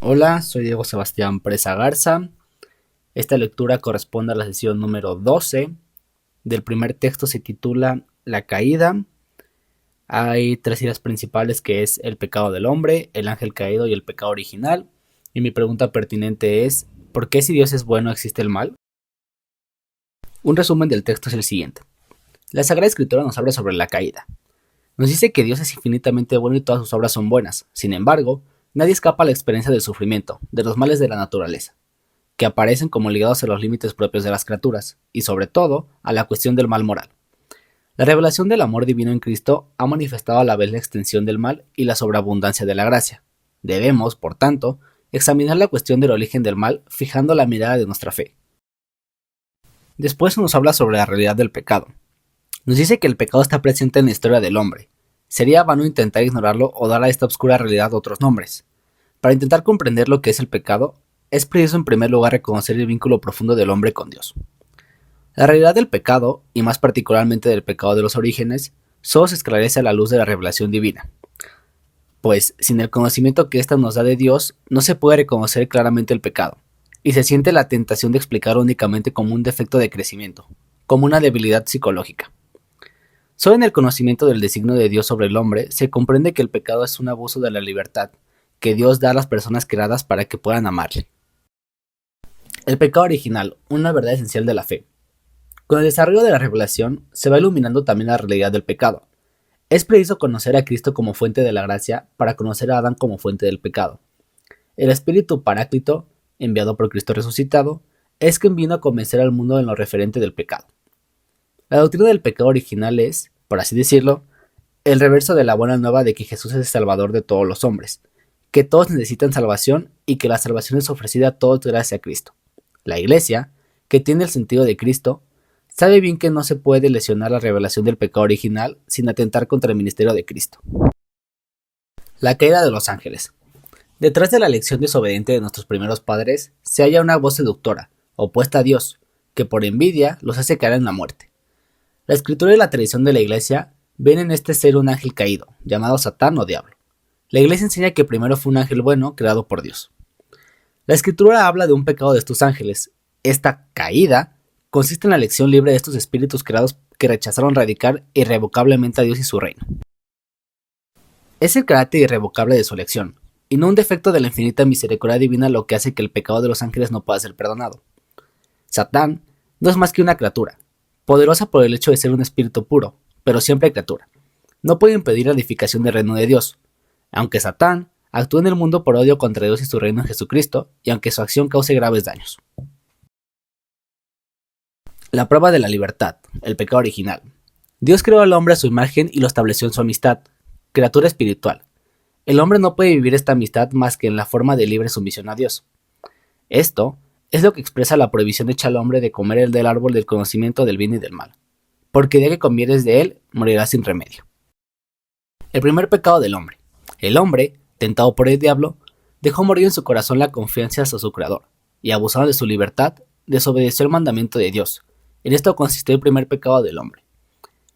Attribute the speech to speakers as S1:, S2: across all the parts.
S1: Hola, soy Diego Sebastián Presa Garza. Esta lectura corresponde a la sesión número 12. Del primer texto se titula La caída. Hay tres ideas principales, que es el pecado del hombre, el ángel caído y el pecado original. Y mi pregunta pertinente es, ¿por qué si Dios es bueno existe el mal? Un resumen del texto es el siguiente. La Sagrada Escritura nos habla sobre la caída. Nos dice que Dios es infinitamente bueno y todas sus obras son buenas. Sin embargo, nadie escapa a la experiencia del sufrimiento, de los males de la naturaleza, que aparecen como ligados a los límites propios de las criaturas, y sobre todo a la cuestión del mal moral. La revelación del amor divino en Cristo ha manifestado a la vez la extensión del mal y la sobreabundancia de la gracia. Debemos, por tanto, examinar la cuestión del origen del mal fijando la mirada de nuestra fe. Después nos habla sobre la realidad del pecado. Nos dice que el pecado está presente en la historia del hombre. Sería vano intentar ignorarlo o dar a esta oscura realidad otros nombres. Para intentar comprender lo que es el pecado, es preciso en primer lugar reconocer el vínculo profundo del hombre con Dios. La realidad del pecado, y más particularmente del pecado de los orígenes, solo se esclarece a la luz de la revelación divina. Pues, sin el conocimiento que ésta nos da de Dios, no se puede reconocer claramente el pecado, y se siente la tentación de explicarlo únicamente como un defecto de crecimiento, como una debilidad psicológica. Solo en el conocimiento del designio de Dios sobre el hombre se comprende que el pecado es un abuso de la libertad que Dios da a las personas creadas para que puedan amarle. El pecado original, una verdad esencial de la fe. Con el desarrollo de la revelación se va iluminando también la realidad del pecado. Es preciso conocer a Cristo como fuente de la gracia para conocer a Adán como fuente del pecado. El Espíritu Paráclito, enviado por Cristo resucitado, es quien vino a convencer al mundo en lo referente del pecado. La doctrina del pecado original es, por así decirlo, el reverso de la buena nueva de que Jesús es el Salvador de todos los hombres, que todos necesitan salvación y que la salvación es ofrecida a todos gracias a Cristo. La Iglesia, que tiene el sentido de Cristo, sabe bien que no se puede lesionar la revelación del pecado original sin atentar contra el ministerio de Cristo. La caída de los ángeles. Detrás de la elección desobediente de nuestros primeros padres se halla una voz seductora, opuesta a Dios, que por envidia los hace caer en la muerte. La escritura y la tradición de la Iglesia ven en este ser un ángel caído, llamado Satán o Diablo. La Iglesia enseña que primero fue un ángel bueno creado por Dios. La Escritura habla de un pecado de estos ángeles. Esta caída consiste en la elección libre de estos espíritus creados que rechazaron radical e irrevocablemente a Dios y su reino. Es el carácter irrevocable de su elección, y no un defecto de la infinita misericordia divina lo que hace que el pecado de los ángeles no pueda ser perdonado. Satán no es más que una criatura, poderosa por el hecho de ser un espíritu puro, pero siempre criatura. No puede impedir la edificación del reino de Dios. Aunque Satán actúa en el mundo por odio contra Dios y su reino en Jesucristo, y aunque su acción cause graves daños. La prueba de la libertad, el pecado original. Dios creó al hombre a su imagen y lo estableció en su amistad, criatura espiritual. El hombre no puede vivir esta amistad más que en la forma de libre sumisión a Dios. Esto es lo que expresa la prohibición hecha al hombre de comer el del árbol del conocimiento del bien y del mal, porque de que comieres de él, morirás sin remedio. El primer pecado del hombre. El hombre, tentado por el diablo, dejó morir en su corazón la confianza hacia su creador, y abusando de su libertad, desobedeció el mandamiento de Dios. En esto consistió el primer pecado del hombre.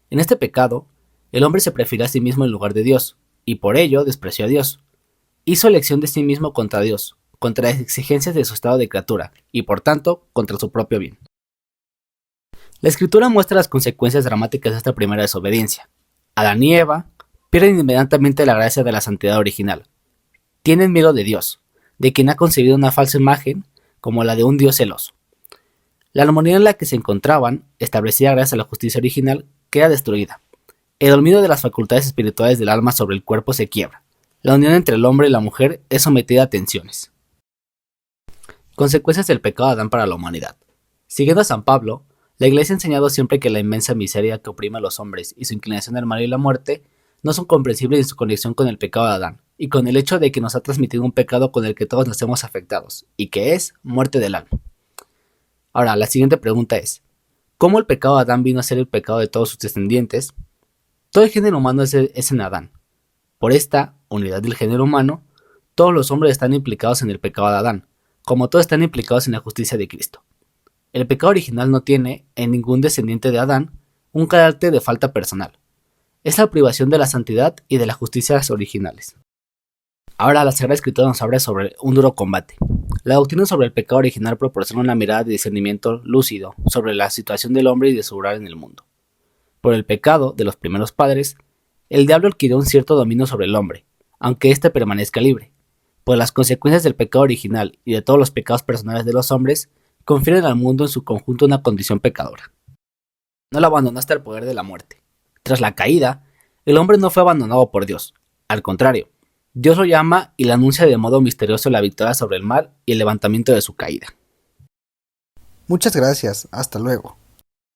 S1: En este pecado, el hombre se prefirió a sí mismo en lugar de Dios, y por ello despreció a Dios. Hizo elección de sí mismo contra Dios, contra las exigencias de su estado de criatura, y por tanto, contra su propio bien. La Escritura muestra las consecuencias dramáticas de esta primera desobediencia. Adán y Eva pierden inmediatamente la gracia de la santidad original. Tienen miedo de Dios, de quien ha concebido una falsa imagen como la de un Dios celoso. La armonía en la que se encontraban, establecida gracias a la justicia original, queda destruida. El dominio de las facultades espirituales del alma sobre el cuerpo se quiebra. La unión entre el hombre y la mujer es sometida a tensiones. Consecuencias del pecado de Adán para la humanidad. Siguiendo a San Pablo, la Iglesia ha enseñado siempre que la inmensa miseria que oprime a los hombres y su inclinación al mal y la muerte no son comprensibles en su conexión con el pecado de Adán, y con el hecho de que nos ha transmitido un pecado con el que todos nos hemos afectados, y que es muerte del alma. Ahora, la siguiente pregunta es, ¿cómo el pecado de Adán vino a ser el pecado de todos sus descendientes? Todo el género humano es en Adán. Por esta unidad del género humano, todos los hombres están implicados en el pecado de Adán, como todos están implicados en la justicia de Cristo. El pecado original no tiene, en ningún descendiente de Adán, un carácter de falta personal. Es la privación de la santidad y de las justicias originales. Ahora la Sagrada Escritura nos habla sobre un duro combate. La doctrina sobre el pecado original proporciona una mirada de discernimiento lúcido sobre la situación del hombre y de su lugar en el mundo. Por el pecado de los primeros padres, el diablo adquirió un cierto dominio sobre el hombre, aunque éste permanezca libre, pues las consecuencias del pecado original y de todos los pecados personales de los hombres confieren al mundo en su conjunto una condición pecadora. No lo abandonaste al poder de la muerte. Tras la caída, el hombre no fue abandonado por Dios. Al contrario, Dios lo llama y le anuncia de modo misterioso la victoria sobre el mal y el levantamiento de su caída.
S2: Muchas gracias, hasta luego.